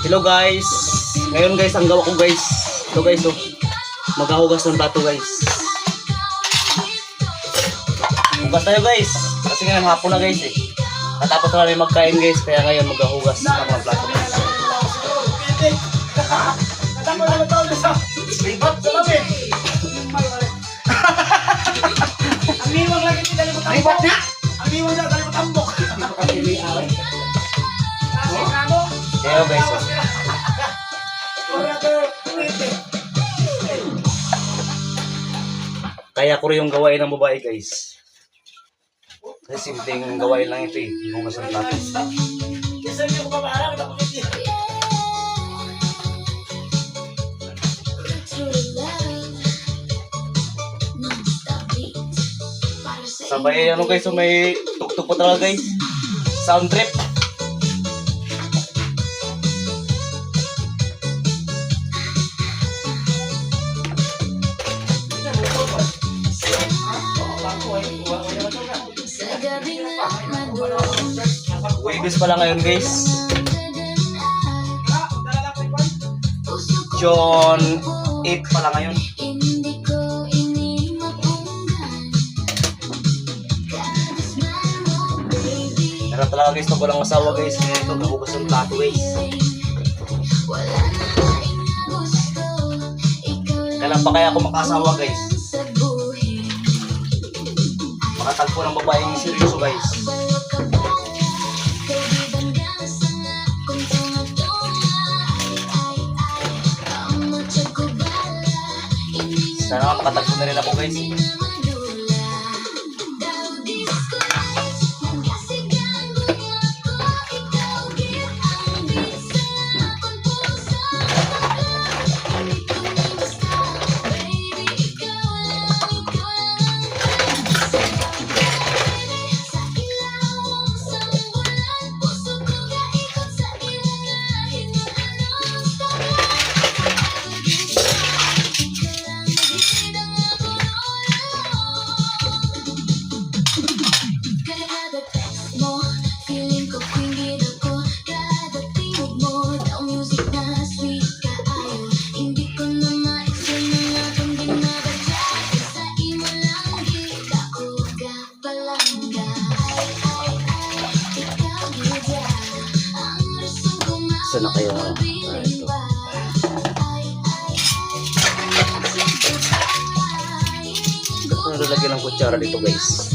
Hello guys. Ngayon guys, ang gawa ko guys. Ito guys, oh. Maghahugas ng plato guys. Hugas tayo guys. Kasi ngayon hapon na guys eh. Katapos na namin magkain guys, kaya ngayon maghahugas ng mga plato guys. Katapos na magtawag sa libat sa lamin. Ang liwag lagi ni dali mo tambok. Libat na? Ang liwag na dali mo tambok. Kaya guys, oh. Kaya ko rin yung gawain ng babae guys. Kasi simpleng gawain lang ito eh. Hugas ng plato. Kasi hindi ko mabahala kita pakiti. Sabay ano guys, so may tuktok po talaga guys. Sound trip. Wibis pala ngayon guys. John 8 pala ngayon. Pero talaga guys, pag walang asawa guys, ito nahugas ng plato guys. Kailan pa kaya ako makasawa guys? Makatagpo ng babaeng seryoso guys. Sana makatagpo na rin ako guys. Sana kayo ito. Lalagyan ng kutsara dito guys.